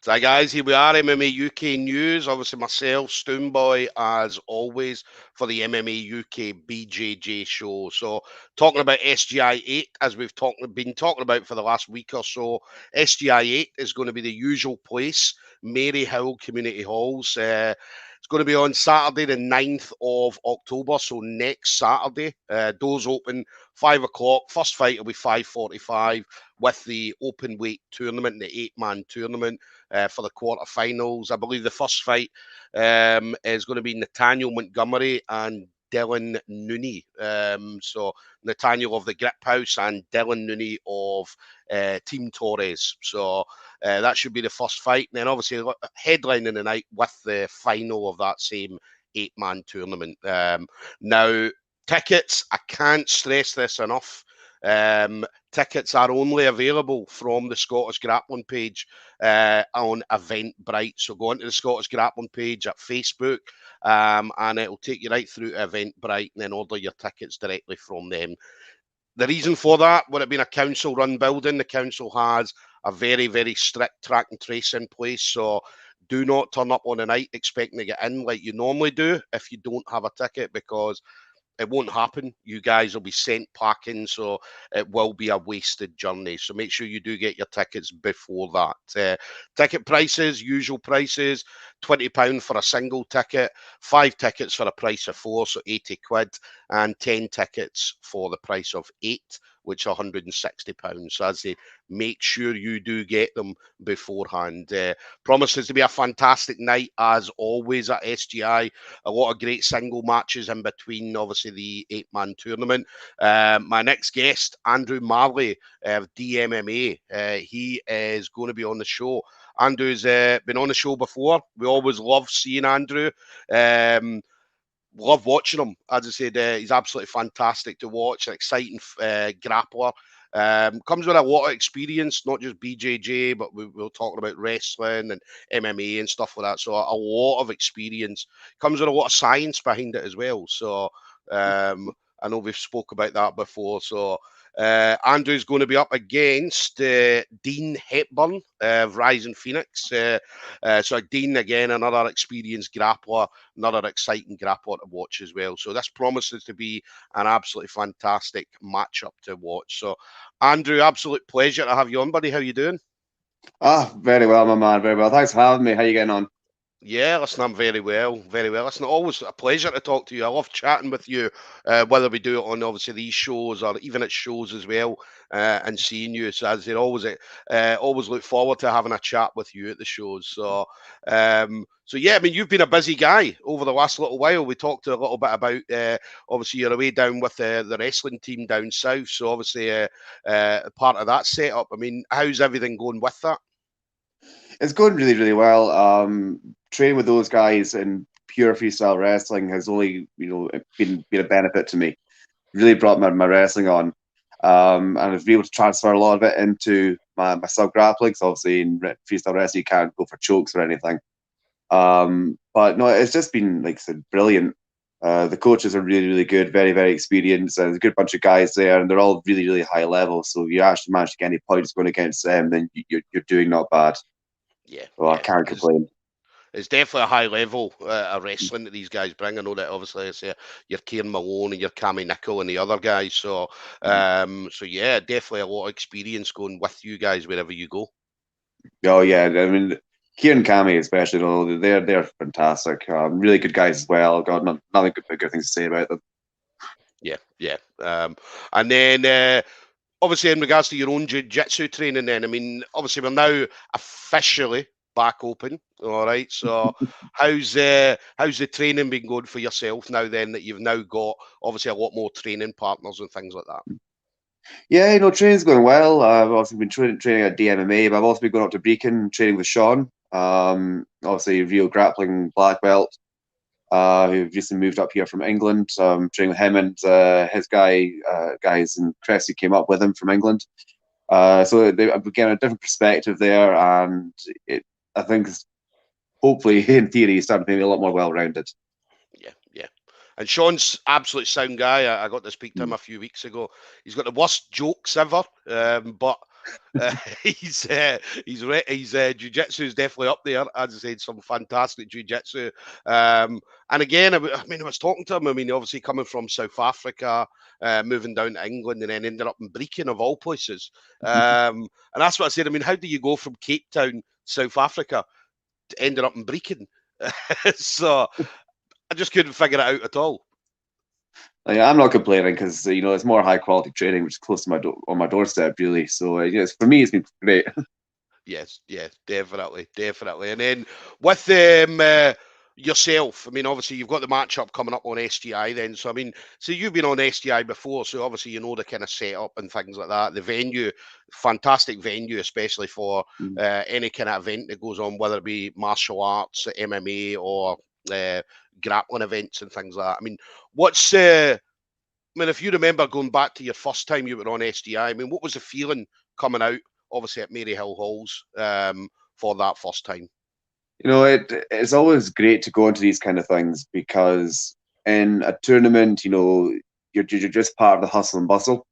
So, hi guys, here we are, MMA UK News. Obviously, myself, Stoomboy, as always, for the MMA UK BJJ show. So, talking about SGI8, as been talking about for the last week or so. SGI8 is going to be the usual place, Mary Hill Community Halls. It's going to be on Saturday, the 9th of October, so next Saturday. Doors open 5 o'clock. First fight will be 5:45 with the open weight tournament, the 8-man tournament for the quarterfinals. I believe the first fight is going to be Nathaniel Montgomery and Dylan Nooney. So Nathaniel of the Grip House and Dylan Nooney of Team Torres. So that should be the first fight. And then obviously headlining the night with the final of that same 8-man tournament. Now, tickets, I can't stress this enough. Tickets are only available from the Scottish Grappling page on Eventbrite. So go onto the Scottish Grappling page at Facebook and it'll take you right through to Eventbrite and then order your tickets directly from them. The reason for that, with it being a council-run building, the council has a very, very strict track and trace in place. So do not turn up on a night expecting to get in like you normally do if you don't have a ticket, because it won't happen. You guys will be sent packing, so it will be a wasted journey. So make sure you do get your tickets before that. Ticket prices, usual prices, £20 for a single ticket, 5 tickets for a price of 4, so 80 quid, and 10 tickets for the price of 8, which are £160. So as they make sure you do get them beforehand. Promises to be a fantastic night as always at SGI. A lot of great single matches in between, obviously, the 8-man tournament. My next guest, Andrew Marley of DMMA. He is going to be on the show. Andrew's been on the show before. We always love seeing Andrew. Love watching him. As I said, he's absolutely fantastic to watch. An exciting grappler. Comes with a lot of experience, not just BJJ, but we're talking about wrestling and MMA and stuff like that. So a lot of experience. Comes with a lot of science behind it as well. So I know we've spoke about that before. So Andrew's going to be up against Dean Hepburn of Rising Phoenix. So Dean, again, another experienced grappler, another exciting grappler to watch as well. So this promises to be an absolutely fantastic matchup to watch. So Andrew, absolute pleasure to have you on, buddy. How you doing? Very well, my man. Very well. Thanks for having me. How you getting on? Yeah, listen, I'm very well, very well. Listen, always a pleasure to talk to you. I love chatting with you, whether we do it on obviously these shows or even at shows as well, and seeing you. So as I always look forward to having a chat with you at the shows. So yeah, I mean, you've been a busy guy over the last little while. We talked a little bit about obviously you're away down with the wrestling team down south. So obviously part of that setup. I mean, how's everything going with that? It's going really, really well. Training with those guys in pure freestyle wrestling has only, been a benefit to me. Really brought my wrestling on, and I've been able to transfer a lot of it into my sub grappling. So obviously in freestyle wrestling, you can't go for chokes or anything. But no, it's just been, like I said, brilliant. The coaches are really, really good, very, very experienced, and there's a good bunch of guys there, and they're all really, really high level. So if you actually manage to get any points going against them, then you're doing not bad. Yeah, Well, I can't complain. It's definitely a high level of wrestling that these guys bring. I know that obviously it's your Kieran Malone and your Cammy Nickel and the other guys. So, so yeah, definitely a lot of experience going with you guys wherever you go. Oh yeah, I mean, Kieran and Cammy especially, they're fantastic. Really good guys as well. Got nothing but good things to say about them. Yeah, yeah. And then obviously in regards to your own jiu-jitsu training, then I mean, obviously we're now officially back open. All right. So how's the training been going for yourself now then that you've now got obviously a lot more training partners and things like that? Yeah, training's going well. I've also been training at DMMA, but I've also been going up to Brecon training with Sean. Obviously real grappling black belt. Who recently moved up here from England. Training with him and his guys in Cressy came up with him from England. So they again a different perspective there, and I think hopefully in theory he's starting to be a lot more well-rounded. Yeah, yeah. And Sean's absolute sound guy. I got to speak to him a few weeks ago. He's got the worst jokes ever, but uh, his jiu-jitsu is definitely up there. As I said, some fantastic jiu-jitsu. And again, I mean, I was talking to him. I mean, obviously coming from South Africa, moving down to England, and then ended up in Brecon of all places. And that's what I said. I mean, how do you go from Cape Town, South Africa, to ended up in Brecon? So I just couldn't figure it out at all. I'm not complaining because it's more high quality training, which is close to on my doorstep, really. So yes, for me, it's been great. Yes, definitely. And then with yourself, I mean, obviously you've got the matchup coming up on SGI then. So I mean, so you've been on SGI before, so obviously you know the kind of setup and things like that. The venue, fantastic venue, especially for any kind of event that goes on, whether it be martial arts, MMA, or grappling events and things like that. I mean, I mean, if you remember going back to your first time you were on SGI, I mean, what was the feeling coming out, obviously at Maryhill Halls, for that first time? It's always great to go into these kind of things because in a tournament, you're just part of the hustle and bustle.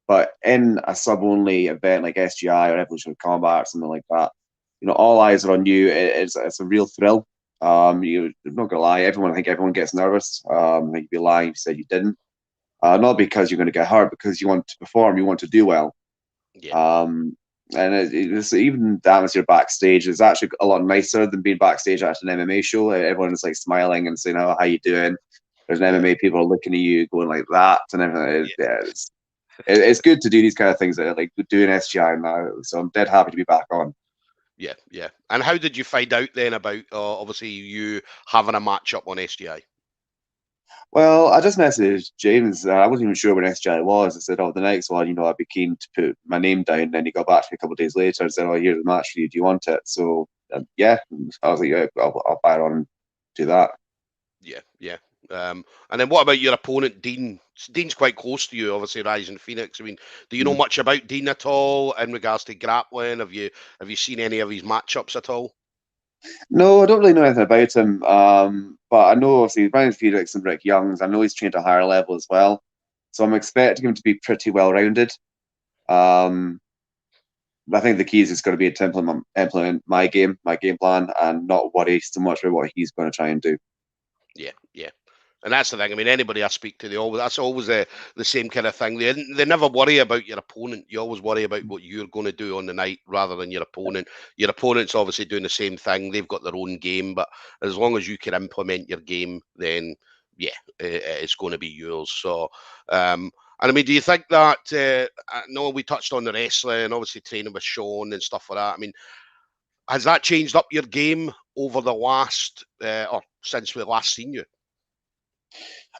But in a sub-only event like SGI or Evolution of Combat or something like that, all eyes are on you. It's a real thrill. I'm not gonna lie, I think everyone gets nervous. I think you'd be lying if you said you didn't. Not because you're going to get hurt, because you want to perform, you want to do well. Yeah. And it's even the atmosphere backstage is actually a lot nicer than being backstage at an MMA show. Everyone's like smiling and saying, "Oh, how you doing?" There's an MMA people looking at you, going like that, and everything. It's good to do these kind of things. Like doing SGI now, so I'm dead happy to be back on. Yeah. And how did you find out then about obviously you having a matchup on SGI? Well, I just messaged James. I wasn't even sure when SGI was. I said, "Oh, the next one, I'd be keen to put my name down." And then he got back to me a couple of days later and said, "Oh, here's the match for you. Do you want it?" So yeah, I was like, "Yeah, I'll buy it on and do that." Yeah. And then what about your opponent, Dean? Dean's quite close to you, obviously, Rising Phoenix. I mean, do you know much about Dean at all in regards to grappling? Have you seen any of his matchups at all? No, I don't really know anything about him. But I know obviously Brian Felix and Rick Youngs. I know he's trained at a higher level as well, so I'm expecting him to be pretty well rounded. I think the key is it's going to be to implement my game plan, and not worry so much about what he's going to try and do. Yeah. And that's the thing. I mean, anybody I speak to, that's always the same kind of thing. They never worry about your opponent. You always worry about what you're going to do on the night rather than your opponent. Your opponent's obviously doing the same thing. They've got their own game, but as long as you can implement your game, then yeah, it's going to be yours. So, and I mean, do you think that? I know we touched on the wrestling and obviously training with Sean and stuff like that. I mean, has that changed up your game over the last or since we last seen you?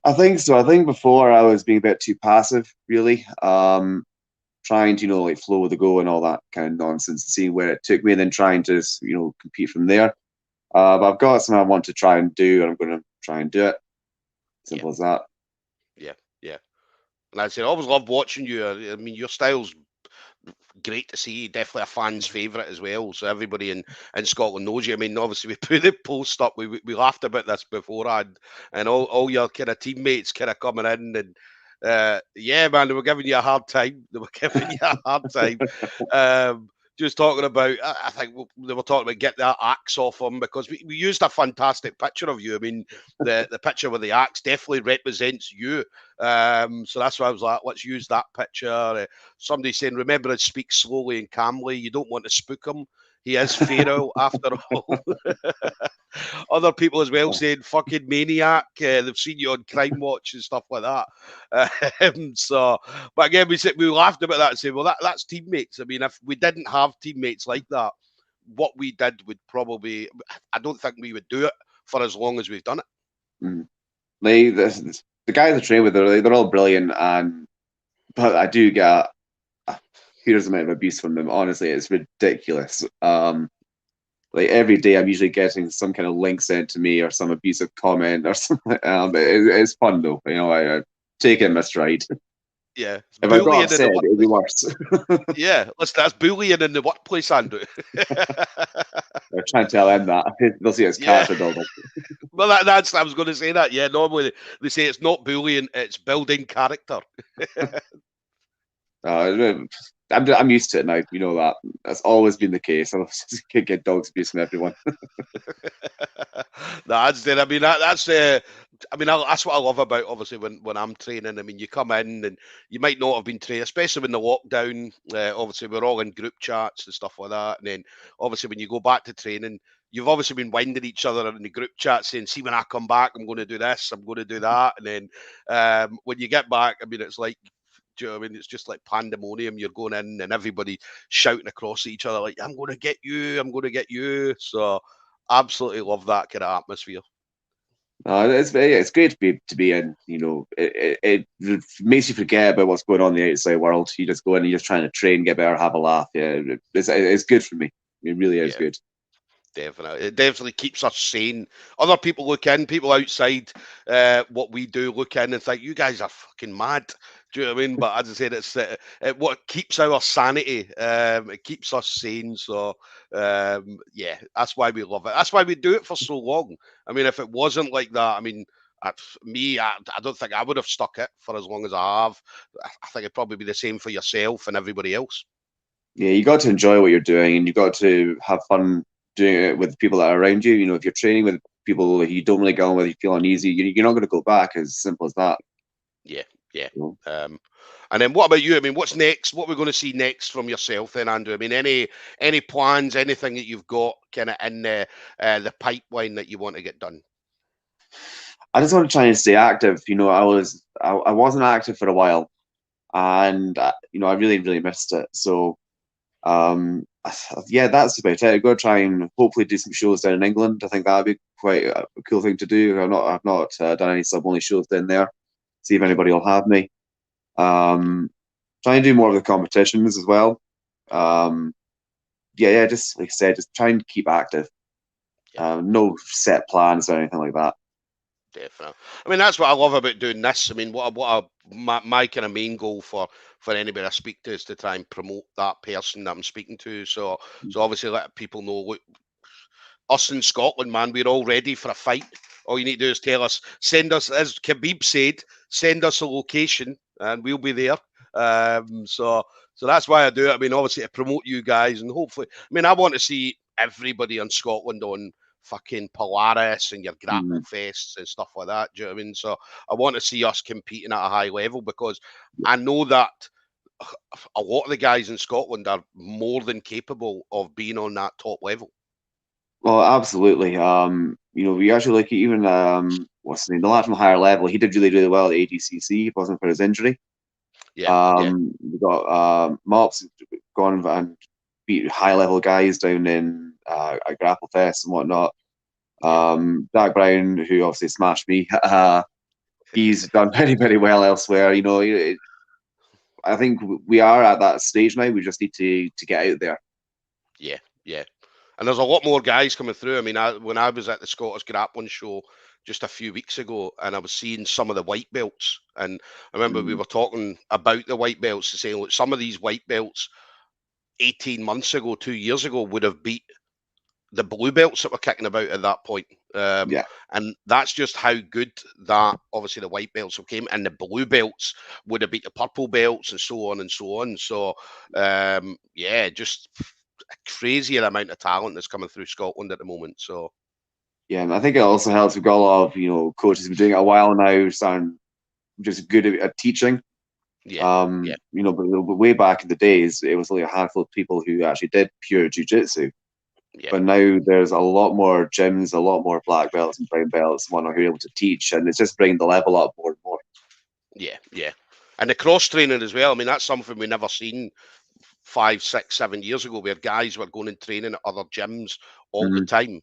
I think so. I think before I was being a bit too passive, really, trying to like flow with the go and all that kind of nonsense, seeing where it took me, and then trying to compete from there. But I've got something I want to try and do, and I'm going to try and do it. Simple as that. Yeah. And I said, I always loved watching you. I mean, your style's great to see. Definitely a fan's favourite as well. So everybody in Scotland knows you. I mean, obviously we put the post up. We laughed about this beforehand, and all your kind of teammates kind of coming in and yeah, man, they were giving you a hard time. Just talking about, I think they were talking about get that axe off him because we used a fantastic picture of you. I mean, the picture with the axe definitely represents you. So that's why I was like, let's use that picture. Somebody saying, remember to speak slowly and calmly. You don't want to spook him. He is Pharaoh after all. Other people as well saying fucking maniac. They've seen you on Crime Watch and stuff like that. But again, we laughed about that and said, well, that's teammates. I mean, if we didn't have teammates like that, what we did would probably, I don't think we would do it for as long as we've done it. The guys I train with, they're all brilliant, but I do get a huge amount of abuse from them. Honestly, it's ridiculous. Like every day, I'm usually getting some kind of link sent to me or some abusive comment or something. It's fun though. I take it in my stride. Yeah. If I got upset, it would be worse. Yeah, that's bullying in the workplace, Andrew. I'm trying to tell them that. They'll see it's character building. Well, that's I was going to say that. Yeah, normally they say it's not bullying, it's building character. I'm used to it now. You know that. That's always been the case. I just get dogs abuse from everyone. That's it. I mean, that's I mean, that's what I love about obviously when I'm training. I mean, you come in and you might not have been trained, especially when the lockdown. Obviously, we're all in group chats and stuff like that. And then obviously when you go back to training, you've obviously been winding each other in the group chat saying, "See, when I come back, I'm going to do this, I'm going to do that." And then when you get back, I mean, it's like. Do you know what I mean? It's just like pandemonium. You're going in and everybody shouting across at each other like, "I'm going to get you, I'm going to get you." So absolutely love that kind of atmosphere. It's great to be in. You know, it makes you forget about what's going on in the outside world. You just go in and you're just trying to train, get better, have a laugh. Yeah, it's good for me. It really is good. Definitely. It definitely keeps us sane. Other people look in, people outside what we do look in and think, you guys are fucking mad. Do you know what I mean? But as I said, it's what keeps our sanity. It keeps us sane. So, yeah, that's why we love it. That's why we do it for so long. I mean, if it wasn't like that, I mean, I don't think I would have stuck it for as long as I have. I think it'd probably be the same for yourself and everybody else. Yeah, you got to enjoy what you're doing, and you got to have fun doing it with the people that are around you. You know, if you're training with people that you don't really get on with, you feel uneasy, you're not going to go back. As simple as that. Yeah, yeah. You know? And then what about you? I mean, what's next? What we're going to see next from yourself then, Andrew? I mean, any plans, anything that you've got kind of in the pipeline that you want to get done? I just want to try and stay active. You know, I wasn't active for a while, and you know, I really missed it. So yeah, that's about it. I've got to try and hopefully do some shows down in England. I think that'd be quite a cool thing to do. I've not done any sub only shows down there. See if anybody will have me. Try and do more of the competitions as well. Yeah, just like I said, just try and keep active. No set plans or anything like that. Definitely. I mean, that's what I love about doing this. I mean, my kind of main goal for anybody I speak to is to try and promote that person that I'm speaking to. So obviously let people know, look, us in Scotland, man, we're all ready for a fight. All you need to do is tell us, send us, as Khabib said, send us a location and we'll be there. So that's why I do it. I mean, obviously to promote you guys and hopefully, I mean, I want to see everybody in Scotland on fucking Polaris and your grapple fests and stuff like that. Do you know what I mean? So I want to see us competing at a high level because I know that a lot of the guys in Scotland are more than capable of being on that top level. Well, absolutely. You know, we actually like even what's his name, the lad from higher level. He did really well at ADCC. If it wasn't for his injury. Yeah. We got Mops gone and beat high level guys down in at Grapple Fest and whatnot. Jack Brown, who obviously smashed me, he's done very well elsewhere. You know, I think we are at that stage now. We just need to get out there. Yeah. And there's a lot more guys coming through. I mean, when I was at the Scottish Grappling Show just a few weeks ago, and I was seeing some of the white belts, and I remember we were talking about the white belts and saying, look, some of these white belts 18 months ago, 2 years ago, would have beat the blue belts that were kicking about at that point. And that's just how good that obviously the white belts came, and the blue belts would have beat the purple belts and so on and so on. So yeah, just a crazier amount of talent that's coming through Scotland at the moment. So yeah, and I think it also helps. We've got a lot of coaches who've been doing it a while now, starting just good at teaching. You know, but way back in the days, it was only a handful of people who actually did pure jiu-jitsu. But now there's a lot more gyms, a lot more black belts and brown belts, and whatnot who are able to teach, and it's just bringing the level up more and more. Yeah. And the cross training as well. I mean, that's something we never seen 5, 6, 7 years ago, where guys were going and training at other gyms all the time.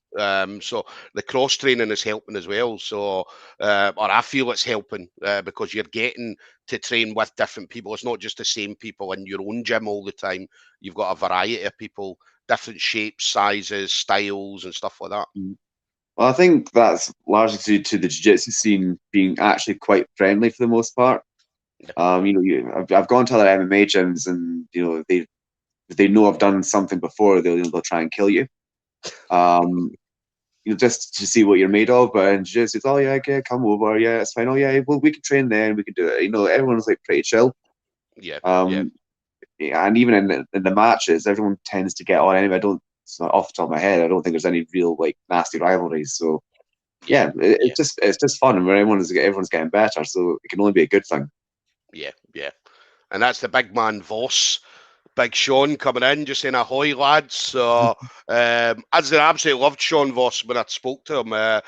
So the cross training is helping as well. So, or I feel it's helping because you're getting to train with different people. It's not just the same people in your own gym all the time. You've got a variety of people, different shapes, sizes, styles, and stuff like that. Well, I think that's largely due to the jiu-jitsu scene being actually quite friendly for the most part. I've gone to other MMA gyms, and if they know I've done something before, they'll try and kill you. just to see what you're made of. But and she just says, "Oh yeah, okay, come over. Yeah, it's fine. Oh yeah, well we can train then. We can do it." Everyone's like pretty chill. Yeah, yeah, Um, yeah, and even in the matches, everyone tends to get on anyway. I don't, so off the top of my head, I don't think there's any real like nasty rivalries. So yeah, yeah, yeah, it's just fun, and everyone's getting better. So it can only be a good thing. yeah, yeah. And that's the big man Voss. Big Sean coming in, just saying ahoy, lads. So, as I absolutely loved Sean Voss when I spoke to him. I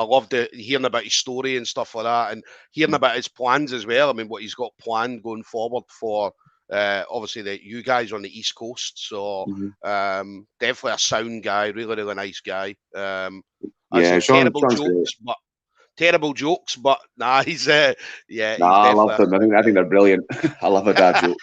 loved hearing about his story and stuff like that, and hearing about his plans as well. I mean, what he's got planned going forward for obviously you guys on the East Coast. So, Mm-hmm. definitely a sound guy, really, really nice guy. I Yeah, said Sean's great. terrible jokes, but nah, yeah, he's Nah, I love definitely a them. sound I think they're brilliant. I love a dad guy. joke.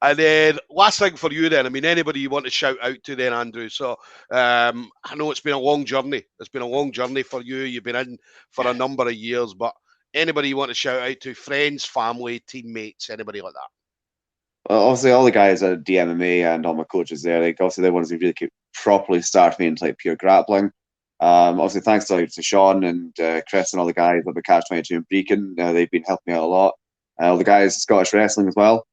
And then last thing for you then, I mean, anybody you want to shout out to then, Andrew. So I know it's been a long journey. It's been a long journey for you. You've been in for a number of years, but anybody you want to shout out to, friends, family, teammates, anybody like that? Obviously, all the guys at DMMA and all my coaches there, like obviously they're ones who really properly started me into like pure grappling. Obviously, thanks to Sean and Chris and all the guys at the Catch 22 and Beacon. They've been helping me out a lot. All the guys at Scottish Wrestling as well.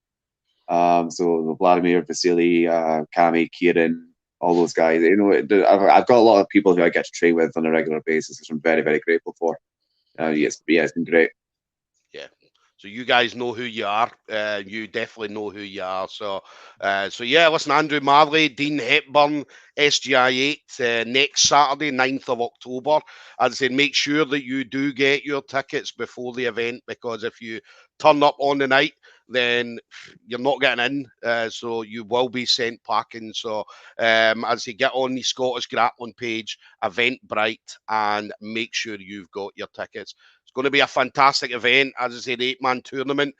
So Vladimir, Vasily, Kami, Kieran, all those guys. I've got a lot of people who I get to train with on a regular basis, which I'm very, very grateful for. Yes, yeah, it's been great. Yeah. So you guys know who you are. You definitely know who you are. So yeah, listen, Andrew Marley, Dean Hepburn, SGI8 next Saturday, 9th of October. As I said, make sure that you do get your tickets before the event, because if you turn up on the night, then you're not getting in. So you will be sent packing. So as you get on the Scottish Grappling page, Eventbrite, and make sure you've got your tickets. It's going to be a fantastic event, as I said, 8-man tournament.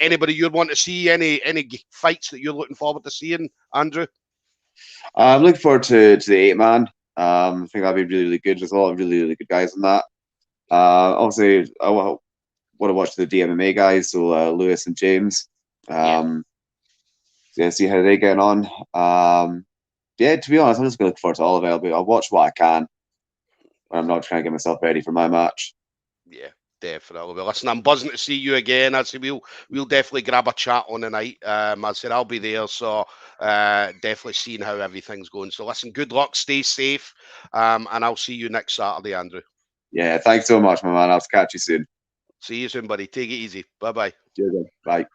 Anybody you'd want to see? Any fights that you're looking forward to seeing, Andrew? I'm looking forward to the 8-man. I think that'll be really, really good. There's a lot of really, really good guys in that. Obviously, I want to watch the DMMA guys, so Lewis and James. Yeah. Yeah, see how they're getting on. Yeah, to be honest, I'm just going to look forward to all of it. I'll watch what I can when I'm not trying to get myself ready for my match. Yeah, definitely. Well, listen, I'm buzzing to see you again. I said we'll definitely grab a chat on the night. I said I'll be there, so definitely seeing how everything's going. So listen, good luck, stay safe, and I'll see you next Saturday, Andrew. Yeah, thanks so much, my man. I'll catch you soon. See you soon, buddy. Take it easy. Bye bye. Cheers, bye.